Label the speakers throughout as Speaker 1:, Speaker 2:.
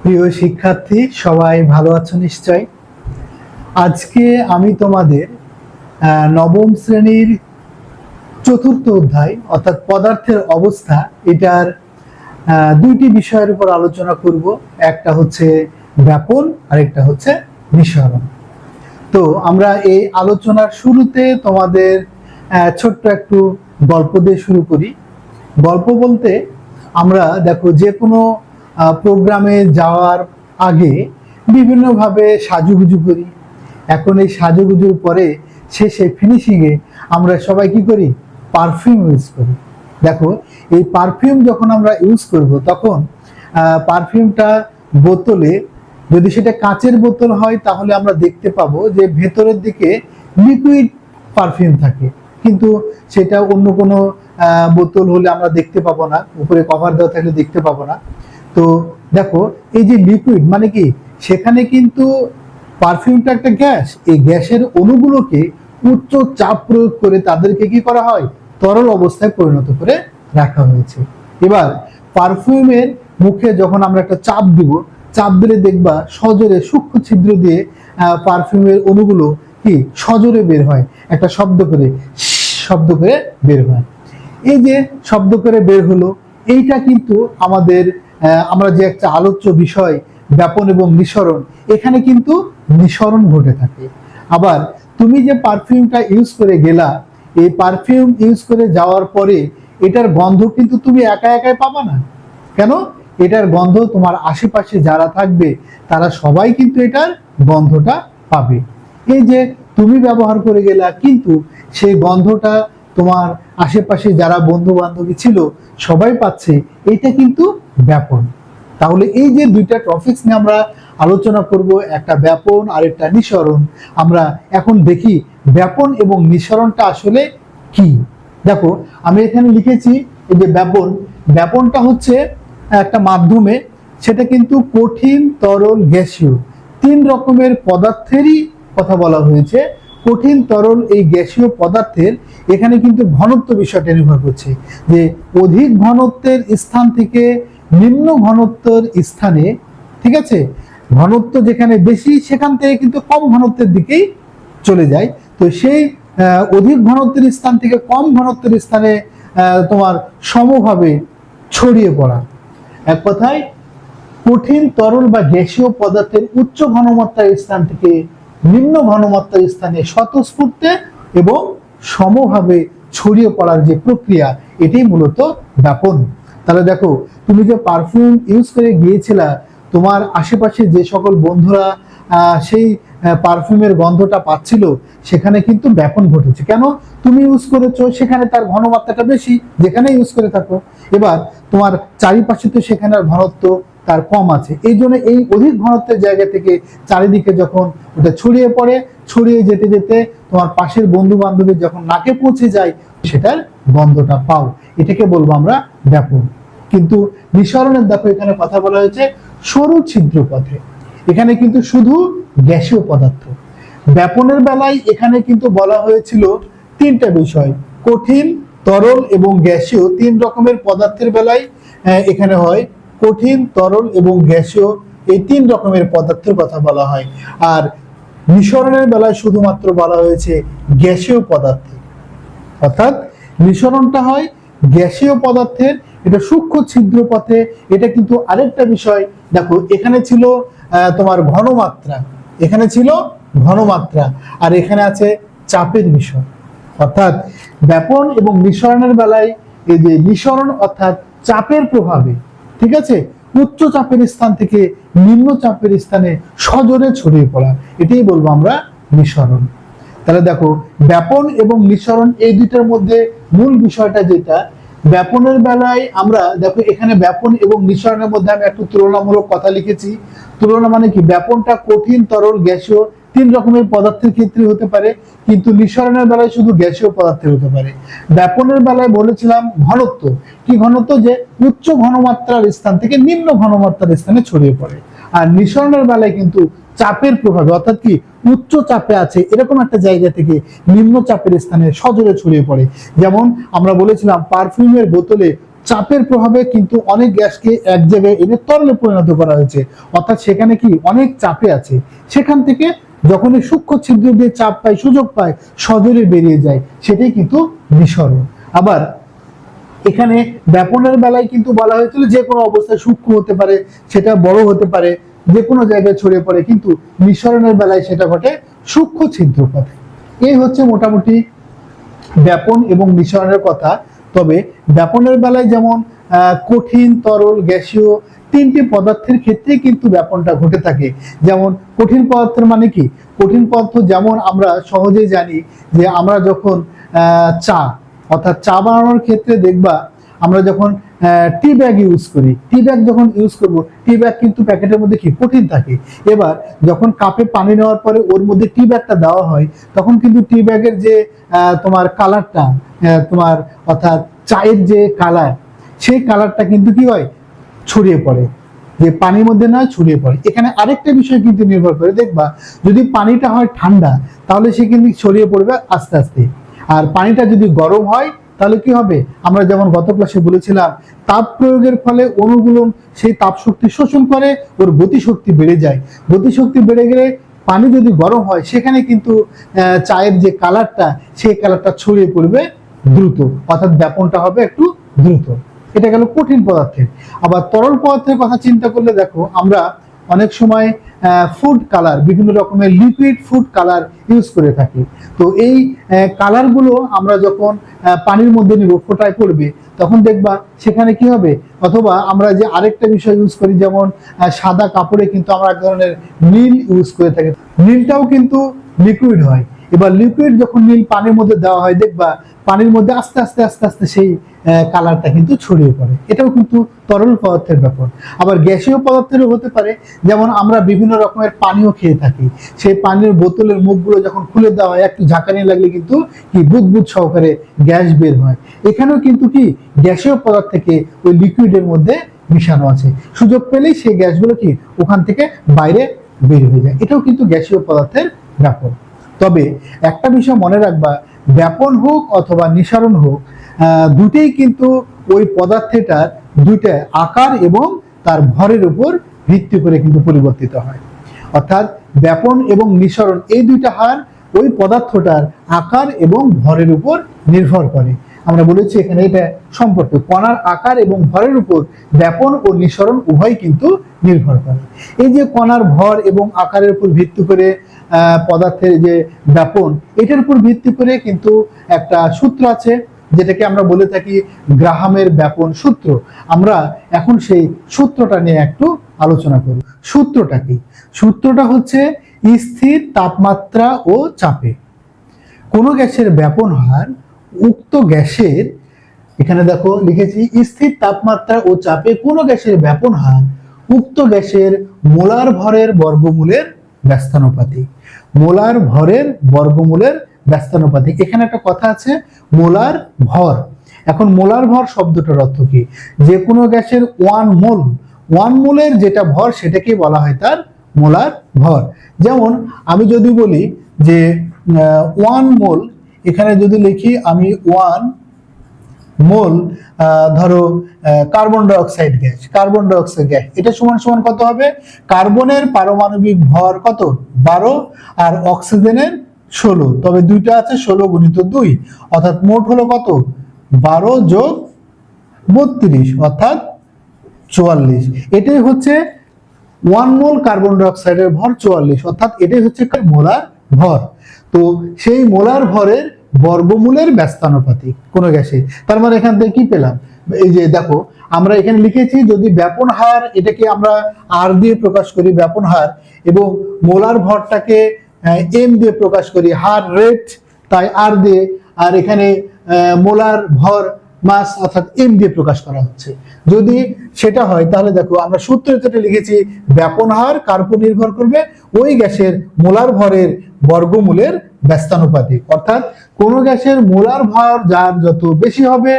Speaker 1: প্রিয় শিক্ষার্থী, সবাই ভালো আছো নিশ্চয়। আজকে আমি তোমাদের নবম শ্রেণীর চতুর্থ অধ্যায় অর্থাৎ পদার্থের অবস্থা এটার দুইটি বিষয়ের উপর আলোচনা করব। একটা হচ্ছে ব্যাপন আর একটা হচ্ছে নিঃসরণ। তো আমরা এই আলোচনার শুরুতে তোমাদের ছোট্ট একটু গল্প দিয়ে শুরু করি। গল্প বলতে আমরা দেখো যে কোনো প্রোগ্রামে যাওয়ার আগে বিভিন্নভাবে সাজুগুজু করি। এখন এই সাজুগুজুর পরে শেষে ফিনিশিংয়ে আমরা সবাই কি করি? পারফিউম ইউজ করি। দেখো, এই পারফিউম যখন আমরা ইউজ করব তখন পারফিউমটা বোতলে, যদি সেটা কাচের বোতল হয় তাহলে আমরা দেখতে পাবো যে ভেতরের দিকে লিকুইড পারফিউম থাকে, কিন্তু সেটা অন্য কোনো বোতল হলে আমরা দেখতে পাবো না, উপরে কভার দেওয়া থাকলে দেখতে পাবো না। তো দেখো, এই যে লিকুইড মানে কি, সেখানে কিন্তু পারফিউমটা একটা গ্যাস, এই গ্যাসের অণুগুলোকে উচ্চ চাপ প্রয়োগ করে তাদেরকে কি করা হয়? তরল অবস্থায় পরিণত করে রাখা হয়েছে। এবার পারফিউমের মুখে যখন আমরা একটা চাপ দিব, চাপ দিলে দেখবা সজোরে সূক্ষ্ম ছিদ্র দিয়ে পারফিউমের অণুগুলো কি সজোরে বের হয়, একটা শব্দ করে বের হয়। এই যে শব্দ করে বের হলো, এইটা কিন্তু আমাদের আমরা যে একটা আলোচ্য বিষয় ব্যাপন এবং নিঃসরণ, এখানে কিন্তু নিঃসরণ ঘটে থাকে। আবার তুমি যে পারফিউমটা ইউজ করে গেলা, এই পারফিউম ইউজ করে যাওয়ার পরে এটার গন্ধ কিন্তু তুমি একা একাই পাবা না। কেন? এটার গন্ধ তোমার আশেপাশে যারা থাকবে তারা সবাই কিন্তু এটার গন্ধটা পাবে। এই যে তুমি ব্যবহার করে গেলা, কিন্তু সেই গন্ধটা তোমার আশেপাশে যারা বন্ধু বান্ধবী ছিল সবাই পাচ্ছে, এটা কিন্তু ব্যাপন। তাহলে এই যে দুইটা টপিকস নিয়ে আমরা আলোচনা করব, একটা ব্যাপন আর একটা নিঃসরণ। আমরা এখন দেখি ব্যাপন এবং নিঃসরণটা আসলে কি। দেখো, আমি এখানে লিখেছি এই যে ব্যাপন, ব্যাপনটা হচ্ছে একটা মাধ্যমে, সেটা কিন্তু কঠিন, তরল, গ্যাসীয় তিন রকমের পদার্থেরই কথা বলা হয়েছে। কঠিন, তরল, এই গ্যাসীয় পদার্থের এখানে কিন্তু ঘনত্ব বিষয়টা নির্ভর করছে, যে অধিক ঘনত্বের স্থান থেকে নিম্ন ঘনত্বের স্থানে, ঠিক আছে, ঘনত্ব যেখানে বেশি সেখান থেকে কিন্তু কম ঘনত্বের দিকেই চলে যায়। তো সেই অধিক ঘনত্বের স্থান থেকে কম ঘনত্বের স্থানে তোমার সমভাবে ছড়িয়ে পড়া। এক কথায় কঠিন, তরল বা গ্যাসীয় পদার্থের উচ্চ ঘনমাত্রার স্থান থেকে নিম্ন ঘনমাত্রার স্থানে স্বতঃস্ফূর্তে এবং সমভাবে ছড়িয়ে পড়ার যে প্রক্রিয়া, এটাই মূলত ব্যাপন। তাহলে দেখো, তুমি যে পারফিউম ইউজ করে গিয়েছিলা, তোমার আশেপাশে যে সকল বন্ধুরা সেই পারফিউমের গন্ধটা পাচ্ছিল, সেখানে কিন্তু ব্যাপন ঘটেছে। কেন? তুমি ইউজ করেছো, সেখানে তার ঘনমাত্রাটা বেশি, যেখানে ইউজ করে থাকো। এবার তোমার চারিপাশে তো সেখানে ঘনত্ব তার কম আছে, এই জন্য এই অধিক ঘনত্বের জায়গা থেকে চারিদিকে যখন ওটা ছড়িয়ে পড়ে, ছড়িয়ে যেতে যেতে তোমার পাশের বন্ধু বান্ধবের যখন নাকে পৌঁছে যায়, সেটার গন্ধটা পাও। এটাকে বলবো আমরা ব্যাপন। কিন্তু নিঃসরণের দেখো, এখানে কথা বলা হয়েছে সরু ছিদ্র পথে, এখানে কিন্তু শুধু গ্যাসীয় পদার্থ। ব্যাপনের বেলায় এখানে কিন্তু বলা হয়েছিল তিনটা বিষয়, কঠিন, তরল এবং গ্যাসীয় তিন রকমের পদার্থের বেলায় এখানে হয় কঠিন, তরল এবং গ্যাসীয়, এই তিন রকমের পদার্থের কথা বলা হয়। আর নিঃসরণের বেলায় শুধুমাত্র বলা হয়েছে গ্যাসীয় পদার্থে, অর্থাৎ নিঃসরণটা হয় গ্যাসীয় পদার্থের, এটা সূক্ষ্ম ছিদ্র পথে। এটা কিন্তু আরেকটা বিষয়, দেখো এখানে ছিল তোমার ঘনমাত্রা, এখানে ছিল ঘনমাত্রা, আর এখানে আছে চাপের বিষয়। অর্থাৎ ব্যাপন এবং নিঃসরণের বেলায় এই যে নিঃসরণ অর্থাৎ চাপের প্রভাবে, ঠিক আছে, উচ্চ চাপের স্থান থেকে নিম্ন চাপের স্থানে সজোরে ছড়িয়ে পড়া, এটাই বলবো আমরা নিঃসরণ। তাহলে দেখো, ব্যাপন এবং নিঃসরণ এই দুইটার মধ্যে মূল বিষয়টা যেটা, ব্যাপনের বেলায় আমরা দেখো এখানে ব্যাপন এবং নিঃসরণের মধ্যে আমি একটু তুলনামূলক কথা লিখেছি। তুলনা মানে কি, ব্যাপনটা কঠিন, তরল, গ্যাসীয় তিন রকমের পদার্থের ক্ষেত্রে হতে পারে, কিন্তু নিঃসরণের বেলায় শুধু গ্যাসীয় পদার্থের হতে পারে। ব্যাপনের বেলায় বলেছিলাম ঘনত্ব, কি ঘনত্ব, যে উচ্চ ঘনমাত্রার স্থান থেকে নিম্ন ঘনমাত্রার স্থানে ছড়িয়ে পড়ে। আর নিঃসরণের বেলায় কিন্তু চাপের প্রভাবে, অর্থাৎ কি উচ্চ চাপে আছে এরকম একটা জায়গা থেকে নিম্ন চাপের স্থানে সজোরে ছড়িয়ে পড়ে। যেমন আমরা বলেছিলাম পারফিউমের বোতলে চাপের প্রভাবে কিন্তু অনেক গ্যাসকে এক জায়গায় এনে তরলে পরিণত করা হয়েছে, অর্থাৎ সেখানে কি অনেক চাপে আছে, সেখান থেকে যখন এই সূক্ষ্ম ছিদ্র দিয়ে চাপ পায়, সুযোগ পায়, সজলে বেরিয়ে যায়, সেটাই কিন্তু নিঃসরণ। আবার এখানে ব্যাপনের বেলায় কিন্তু বলা হয়েছিল যে কোনো অবস্থায় সূক্ষ্ম হতে পারে, সেটা বড় হতে পারে, যে কোনো জায়গায় ছড়িয়ে পড়ে, কিন্তু নিঃসরণের বেলায় সেটা ঘটে সূক্ষ্ম ছিদ্র পথে। এই হচ্ছে মোটামুটি ব্যাপন এবং নিঃসরণের কথা। তবে ব্যাপনের বেলায় যেমন কঠিন, তরল, গ্যাসীয় তিনটি পদার্থের ক্ষেত্রে কিন্তু ব্যাপনটা ঘটে থাকে। যেমন কঠিন পদার্থের মানে কি, কঠিন পদার্থ যেমন আমরা সহজেই জানি যে আমরা যখন চা অর্থাৎ চা বানানোর ক্ষেত্রে দেখবা আমরা যখন টি ব্যাগ ইউজ করি, টি ব্যাগ যখন ইউজ করব, টি ব্যাগ কিন্তু প্যাকেটের মধ্যে কি কঠিন থাকে। এবার যখন কাপে পানি নেওয়ার পরে ওর মধ্যে টি ব্যাগটা দেওয়া হয়, তখন কিন্তু টি ব্যাগের যে তোমার কালারটা, তোমার অর্থাৎ চায়ের যে কালার, সেই কালারটা কিন্তু কি হয়, ছড়িয়ে পড়ে, যে পানির মধ্যে না ছড়িয়ে পড়ে। এখানে আরেকটা বিষয় কিন্তু নির্ভর করে, দেখবা যদি পানিটা হয় ঠান্ডা, তাহলে সে কিন্তু ছড়িয়ে পড়বে আস্তে আস্তে। আর পানিটা যদি গরম হয়, তাহলে কি হবে, আমরা যেমন গত ক্লাসে বলেছিলাম, তাপ প্রয়োগের ফলে অণুগুলো সেই তাপ শক্তি শোষণ করে, ওর গতিশক্তি বেড়ে যায়। গতিশক্তি বেড়ে গেলে পানি যদি গরম হয়, সেখানে কিন্তু চায়ের যে কালারটা, সেই কালারটা ছড়িয়ে পড়বে দ্রুত, অর্থাৎ ব্যাপনটা হবে একটু দ্রুত। এটা গেল কঠিন পদার্থের। আবার তরল পদার্থের কথা চিন্তা করলে দেখো, আমরা অনেক সময় ফুড কালার, বিভিন্ন রকমের লিকুইড ফুড কালার ইউজ করে থাকি। তো এই কালারগুলো আমরা যখন পানির মধ্যে নিব, ফোটায় পড়বে, তখন দেখবা সেখানে কি হবে। অথবা আমরা যে আরেকটা বিষয় ইউজ করি, যেমন সাদা কাপড়ে কিন্তু আমরা এক ধরনের নীল ইউজ করে থাকি, নীলটাও কিন্তু লিকুইড হয়। এবার লিকুইড যখন নীল পানির মধ্যে দেওয়া হয়, দেখবা পানির মধ্যে আস্তে আস্তে আস্তে আস্তে সেই কালারটা কিন্তু ছড়িয়ে পড়ে। এটাও কিন্তু তরল পদার্থের ব্যাপার। আবার গ্যাসীয় পদার্থেরও হতে পারে, যেমন আমরা বিভিন্ন রকমের পানীয় খেয়ে থাকি, সেই পানির বোতলের মুখগুলো যখন খুলে দেওয়া হয়, একটু ঝাঁকানি লাগলে কিন্তু কি বুদবুদ সহকারে গ্যাস বের হয়। এখানেও কিন্তু কি গ্যাসীয় পদার্থ থেকে ওই লিকুইডের মধ্যে মিশানো আছে, সুযোগ পেলেই সেই গ্যাসগুলো কি ওখান থেকে বাইরে বের হয়ে যায়। এটাও কিন্তু গ্যাসীয় পদার্থের ব্যাপার। তবে একটা বিষয় মনে রাখবা, ব্যাপন হোক অথবা নিঃসরণ হোক, দুটেই কিন্তু ওই পদার্থটার দুইটা আকার এবং তার ভরের উপর ভিত্তি করে কিন্তু পরিবর্তিত হয়। অর্থাৎ ব্যাপন এবং নিঃসরণ এই দুইটা হার ওই পদার্থটার আকার এবং ভরের উপর নির্ভর করে। আমরা বলেছি এখানে এটা সম্পর্ক, কণার আকার এবং ভরের উপর ব্যাপন ও নিঃসরণ উভয় কিন্তু নির্ভর করে। এই যে কণার ভর এবং আকারের উপর ভিত্তি করে পদার্থের যে ব্যাপন, এটার উপর ভিত্তি করে কিন্তু একটা সূত্র আছে, যেটাকে আমরা বলে থাকি গ্রাহামের ব্যাপন সূত্র। আমরা এখন সেই সূত্রটা নিয়ে একটু আলোচনা করব। সূত্রটা কি? সূত্রটা হচ্ছে স্থির তাপমাত্রা ও চাপে কোনো গ্যাসের ব্যাপন হার উক্ত গ্যাসের, এখানে দেখো লিখেছি স্থির তাপমাত্রা ও চাপে কোনো গ্যাসের ব্যাপন হার উক্ত গ্যাসের মোলার ভরের বর্গমূলের ব্যস্তানুপাতিক। মোলার ভরের বর্গমূলের ব্যস্তানুপাতিক। এখানে একটা কথা আছে, মোলার ভর। এখন মোলার ভর শব্দটার অর্থ কি? যে কোনো গ্যাসের 1 মোল, 1 মোলের যেটা ভর, সেটাকে বলা হয় তার মোলার ভর। যেমন আমি যদি বলি যে 1 মোল, এখানে যদি লিখি আমি 1 মোল ধরো carbon dioxide gas, carbon dioxide gas, এটা সমান সমান কত হবে? কার্বনের পারমাণবিক ভর কত? 12, আর অক্সিজেনের 16। তবে দুইটা আছে, 16 গুণিত 2, অর্থাৎ মোট হলো কত? 12 যোগ 32, অর্থাৎ 44। এটাই হচ্ছে 1 মোল কার্বন ডাইঅক্সাইডের ভর 44, অর্থাৎ এটাই হচ্ছে মোলার ভর। তো সেই মোলার ভরের বর্গমূলের ব্যস্তানুপাতিক কোন গ্যাসে। তার মানে এখান থেকে কি পেলাম? এই যে দেখো, আমরা এখানে লিখেছি যদি ব্যাপন হার, এটাকে আমরা আর দিয়ে প্রকাশ করি ব্যাপন হার, এবং মোলার ভরটাকে এম দিয়ে প্রকাশ করি, হার রেট, তাই আর দিয়ে, আর এখানে মোলার ভর মাস অর্থাৎ এম দিয়ে প্রকাশ করা হচ্ছে। যদি সেটা হয়, তাহলে দেখো আমরা সূত্রে যেটা লিখেছি, ব্যাপন হার কার উপর নির্ভর করবে? ওই গ্যাসের মোলার ভরের বর্গমূলের ব্যস্তানুপাতিক। অর্থাৎ কোন গ্যাসের মোলার ভর যার যত বেশি হবে,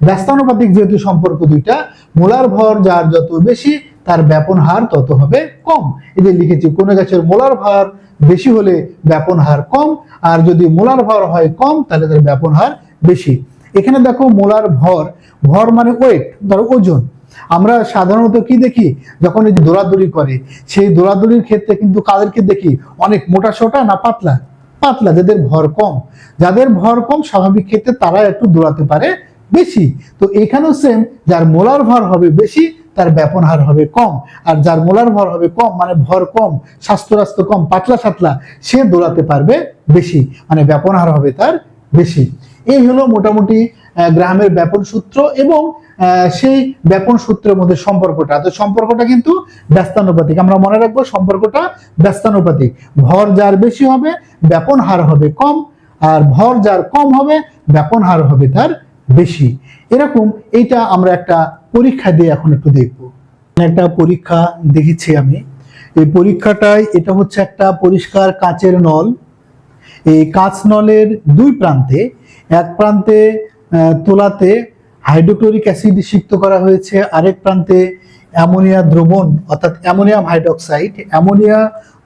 Speaker 1: ব্যস্তানুপাতিক যেহেতু সম্পর্ক দুইটা, মোলার ভর যার যত বেশি, তার ব্যাপন হার তত হবে কম। এই যে লিখেছি, কোন গ্যাসের মোলার ভর বেশি হলে ব্যাপন হার কম, আর যদি মোলার ভর হয় কম, তাহলে তার ব্যাপন হার বেশি। এখানে দেখো মোলার ভর ভর মানে ওয়েট, ধরো ওজন। আমরা সাধারণত কি দেখি, যখন এই যে দৌড়াদৌড়ি করে, সেই দৌড়াদৌড়ির ক্ষেত্রে কিন্তু কাদেরকে দেখি, অনেক মোটা সোটা না পাতলা, পাতলা, যাদের ভর কম। যাদের ভর কম স্বাভাবিক ক্ষেত্রে তারা একটু দৌড়াতে পারে বেশি। তো এখানেও সেম, যার মোলার ভর হবে বেশি তার ব্যাপন হার হবে কম, আর যার মোলার ভর হবে কম মানে ভর কম, স্বাস্থ্য কম, পাতলা সাতলা, সে দৌড়াতে পারবে বেশি, মানে ব্যাপন হার হবে তার বেশি। এই হলো মোটামুটি গ্রাহামের ব্যাপন সূত্র এবং সেই ব্যাপন সূত্রের মধ্যে সম্পর্কটা। তো সম্পর্কটা কিন্তু ব্যস্তানুপাতিক, আমরা মনে রাখবো সম্পর্কটা ব্যস্তানুপাতিক। ভর যার বেশি হবে ব্যাপন হার হবে কম, আর ভর যার কম হবে ব্যাপন হার হবে তার বেশি। এরকম এইটা আমরা একটা পরীক্ষা দিয়ে এখন একটু দেখব। একটা পরীক্ষা দেখেছি আমি, এই পরীক্ষাটায় এটা হচ্ছে একটা পরিষ্কার কাচের নল। এই কাচ নলের দুই প্রান্তে, এক প্রান্তে তোলাতে হাইড্রোক্লোরিক অ্যাসিড সিক্ত করা হয়েছে, আরেক প্রান্তে অ্যামোনিয়া দ্রবণ অর্থাৎ অ্যামোনিয়াম হাইড্রক্সাইড। অ্যামোনিয়া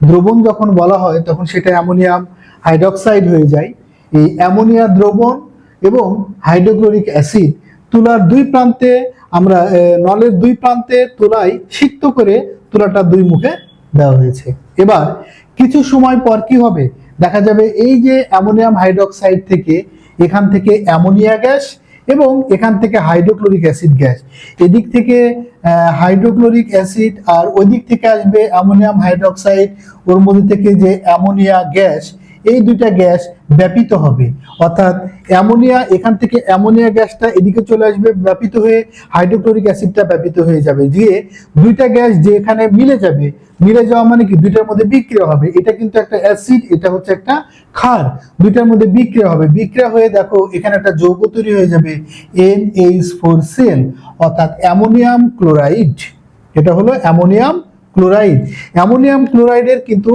Speaker 1: দ্রবণ যখন বলা হয় তখন সেটা অ্যামোনিয়াম হাইড্রক্সাইড হয়ে যায়। এই অ্যামোনিয়া দ্রবণ এবং হাইড্রোক্লোরিক অ্যাসিড তুলার দুই প্রান্তে, আমরা নলের দুই প্রান্তে তুলায় সিক্ত করে তুলাটা দুই মুখে দেওয়া হয়েছে। এবার কিছু সময় পর কি হবে, দেখা যাবে এই যে অ্যামোনিয়াম হাইড্রক্সাইড থেকে এখান থেকে অ্যামোনিয়া গ্যাস এবং এখান থেকে হাইড্রোক্লোরিক অ্যাসিড গ্যাস, এদিক থেকে হাইড্রোক্লোরিক অ্যাসিড আর ওই দিক থেকে আসবে অ্যামোনিয়াম হাইড্রক্সাইড, ওর মধ্যে থেকে যে অ্যামোনিয়া গ্যাস, এই দুইটা গ্যাস ব্যাপিত হবে। অর্থাৎ অ্যামোনিয়া, এখান থেকে অ্যামোনিয়া গ্যাসটা এদিকে চলে আসবে ব্যাপিত হয়ে, হাইড্রোক্লোরিক অ্যাসিডটা ব্যাপিত হয়ে যাবে, দিয়ে দুইটা গ্যাস যে এখানে মিলে যাবে, মিলে যাওয়া মানে কি দুইটার মধ্যে বিক্রিয়া হবে। এটা কিন্তু একটা অ্যাসিড, এটা হচ্ছে একটা ক্ষার, দুইটার মধ্যে বিক্রিয়া হবে। বিক্রিয়া হয়ে দেখো এখানে একটা যৌগ তৈরি হয়ে যাবে NH4Cl অর্থাৎ অ্যামোনিয়াম ক্লোরাইড। এটা হলো অ্যামোনিয়াম ক্লোরাইড। অ্যামোনিয়াম ক্লোরাইডের কিন্তু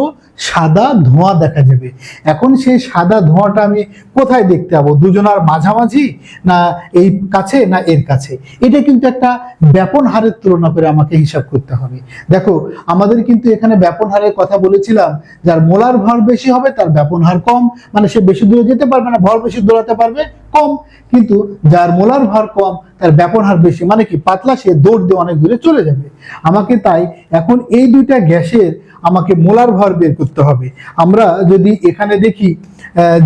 Speaker 1: সাদা ধোঁয়া দেখা যাবে। এখন সেই সাদা ধোঁয়াটা আমি কোথায় দেখতে পাবো, দুজনার মাঝামাঝি না এই কাছে না এর কাছে? এটা কিন্তু একটা ব্যাপন হারের তুলনা করে আমাকে হিসাব করতে হবে। দেখো আমাদের কিন্তু এখানে ব্যাপন হারের কথা বলেছিলাম, যার মোলার ভর বেশি হবে তার ব্যাপন হার কম, মানে সে বেশি দূরে যেতে পারবে না, ভর বেশি দৌড়াতে পারবে কম। কিন্তু যার মোলার ভর কম তার ব্যাপন হার বেশি, মানে কি পাতলা, সে দৌড় দিয়ে অনেক দূরে চলে যাবে। আমাকে তাই এখন এই দুইটা গ্যাসের আমাকে মোলার ভর বের করতে হবে। আমরা যদি এখানে দেখি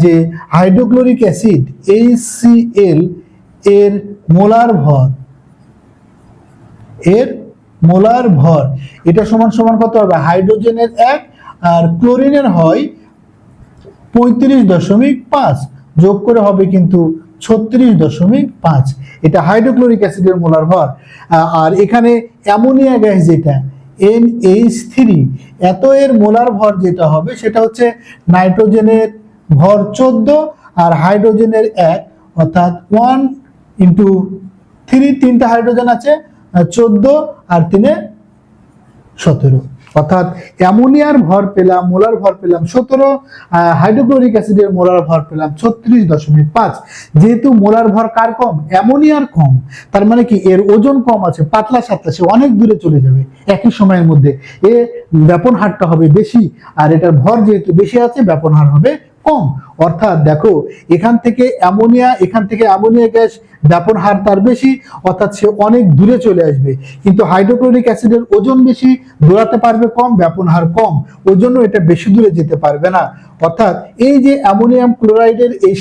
Speaker 1: যে হাইড্রোক্লোরিক অ্যাসিড HCl এর মোলার ভর, এটা সমান সমান কত হবে, হাইড্রোজেনের 1 আর ক্লোরিনের হয় 35.5, যোগ করে হবে কিন্তু 36.5। এটা হাইড্রোক্লোরিক অ্যাসিডের মোলার ভর। আর এখানে অ্যামোনিয়া গ্যাস যেটা NH3, এত এর মোলার ভর যেটা হবে সেটা হচ্ছে নাইট্রোজেনের ভর 14 আর হাইড্রোজেনের 1 অর্থাৎ 1 ইন্টু 3, তিনটা হাইড্রোজেন আছে, 14 আর 3 17, অর্থাৎ অ্যামোনিয়ার ভর পেলাম, মোলার ভর পেলাম 17, হাইড্রোক্লোরিক অ্যাসিডের মোলার ভর পেলাম 36.5। যেহেতু মোলার ভর কার কম, অ্যামোনিয়ার কম, তার মানে কি এর ওজন কম আছে, পাতলা সাতলা, সে অনেক দূরে চলে যাবে একই সময়ের মধ্যে, এ ব্যাপন হারটা হবে বেশি, আর এটার ভর যেহেতু বেশি আছে ব্যাপন হার হবে কম। অর্থাৎ দেখো এখান থেকে অ্যামোনিয়া গ্যাস ব্যাপন হার তার বেশি, অর্থাৎ সে অনেক দূরে চলে আসবে। কিন্তু হাইড্রোক্লোরিক অ্যাসিডের ওজন বেশি, দৌড়াতে পারবে কম, ব্যাপন হার কম, ওই জন্য এটা বেশি দূরে যেতে পারবে না। অর্থাৎ এই যে অ্যামোনিয়াম ক্লোরাইডের এই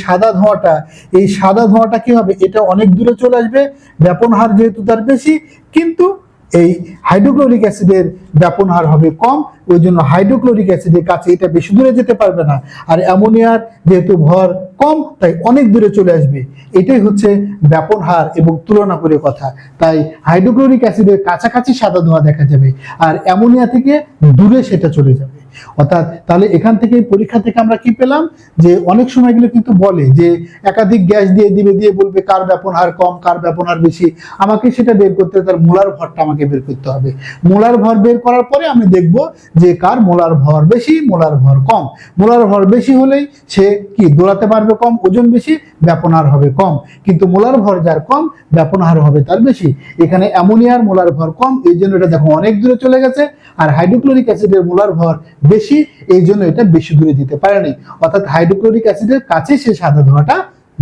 Speaker 1: সাদা ধোঁয়াটা কি হবে, এটা অনেক দূরে চলে আসবে, ব্যাপন হার যেহেতু তার বেশি, কিন্তু এই হাইড্রোক্লোরিক অ্যাসিডের ব্যাপন হার হবে কম, ওই জন্য হাইড্রোক্লোরিক অ্যাসিডের কাছে এটা বেশি দূরে যেতে পারবে না। আর অ্যামোনিয়ার যেহেতু ভর কম তাই অনেক দূরে চলে আসবে। এটাই হচ্ছে ব্যাপন হার এবং তুলনা করে কথা। তাই হাইড্রোক্লোরিক অ্যাসিডের কাছাকাছি সাদা ধোঁয়া দেখা যাবে, আর অ্যামোনিয়া থেকে দূরে সেটা চলে যাবে। অর্থাৎ তাহলে এখান থেকে পরীক্ষা থেকে আমরা কি পেলাম, যে অনেক সময় গুলো কিন্তু বলে যে একাধিক গ্যাস দিয়ে বলবে কার ব্যাপন হার কম কার ব্যাপন হার বেশি, আমাকে সেটা বের করতে তার মোলার ভরটা আমাকে বের করতে হবে। মোলার ভর বের করার পরে আমি দেখব যে কার মোলার ভর বেশি মোলার ভর কম। মোলার ভর বেশি হলেই সে কি দৌড়াতে পারবে কম, ওজন বেশি, ব্যাপন হার হবে কম। কিন্তু মোলার ভর যার কম ব্যাপন হার হবে তার বেশি। এখানে অ্যামোনিয়ার মোলার ভর কম, এই জন্য এটা দেখো অনেক দূরে চলে গেছে, আর হাইড্রোক্লোরিক অ্যাসিডের মোলার ভর বেশি, এই জন্য এটা বেশি দূরে যেতে পারেনি। অর্থাৎ হাইড্রোক্লোরিক অ্যাসিডের কাছে সে সাদা ধোঁয়াটা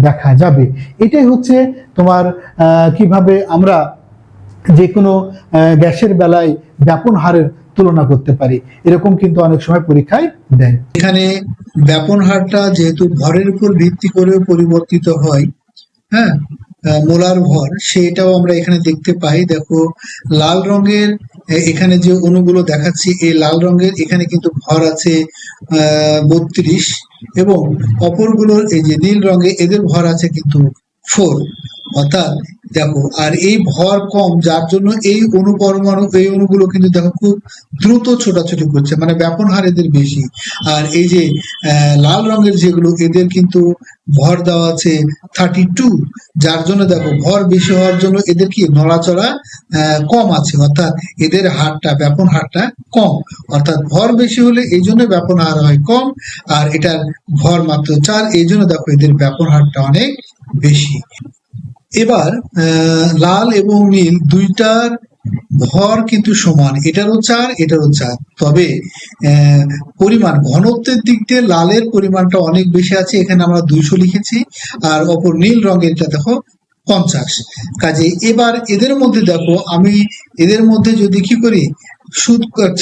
Speaker 1: দেখা যাবে। এটাই হচ্ছে তোমার কিভাবে আমরা যে কোনো গ্যাসের বেলায় ব্যাপন হারের তুলনা করতে পারি, এরকম কিন্তু অনেক সময় পরীক্ষায় দেয়। এখানে ব্যাপন হারটা যেহেতু ভরের উপর ভিত্তি করে পরিবর্তিত হয়, হ্যাঁ, মোলার ভর, সেটাও আমরা এখানে দেখতে পাই। দেখো লাল রঙের এখানে যে অণুগুলো দেখাচ্ছি, এই লাল রঙের এখানে কিন্তু ভর আছে 32, এবং অপরগুলোর এই যে নীল রঙে এদের ভর আছে কিন্তু 4। অর্থাৎ দেখো, আর এই ভর কম, যার জন্য এই পরমাণু, এই অণুগুলো কিন্তু দেখো খুব দ্রুত ছোটাছুটি করছে, মানে ব্যাপন হার এদের বেশি। আর এই যে লাল রঙের যেগুলো, এদের কিন্তু ভর দেওয়া আছে 32, যার জন্য দেখো ভর বেশি হওয়ার জন্য এদের কি নড়াচড়া কম আছে, অর্থাৎ এদের হারটা, ব্যাপন হারটা কম। অর্থাৎ ভর বেশি হলে এই জন্য ব্যাপন হার হয় কম, আর এটার ভর মাত্র 4, এই জন্য দেখো এদের ব্যাপন হারটা অনেক বেশি। এবার লাল এবং নীল দুইটার ভর কিন্তু সমান, এটারও 4, এটারও 4, তবে পরিমাণ, ঘনত্বের দিক দিয়ে লালের পরিমাণটা অনেক বেশি আছে, এখানে আমরা 200 লিখেছি, আর অপর নীল রঙেরটা দেখো 50। কাজে এবার এদের মধ্যে দেখো, আমি এদের মধ্যে যদি কি করি,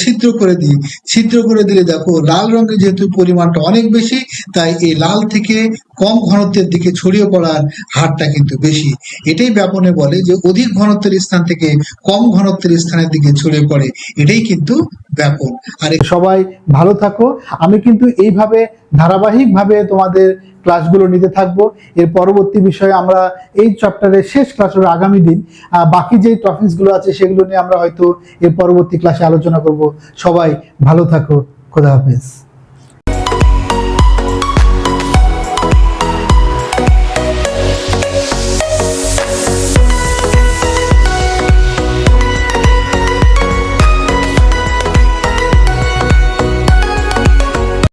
Speaker 1: ছিদ্র করে দিই, ছিদ্র করে দিলে দেখো লাল রঙের যেহেতু পরিমাণটা অনেক বেশি, তাই এই লাল থেকে কম ঘনত্বের দিকে ছড়িয়ে পড়ার হারটা কিন্তু বেশি। এটাই ব্যাপনে বলে যে অধিক ঘনত্বের স্থান থেকে কম ঘনত্বের স্থানের দিকে ছড়িয়ে পড়ে, এটাই কিন্তু ব্যাপন। আর সবাই ভালো থাকো। আমি কিন্তু এইভাবে ধারাবাহিকভাবে তোমাদের ক্লাসগুলো নিতে থাকবো। এর পরবর্তী বিষয়ে আমরা এই চ্যাপ্টারের শেষ ক্লাসের আগামী দিন বাকি যে টপিকসগুলো আছে সেগুলো নিয়ে আমরা হয়তো এর পরবর্তী ক্লাসে আলোচনা করব। সবাই ভালো থাকো, খোদা হাফেজ।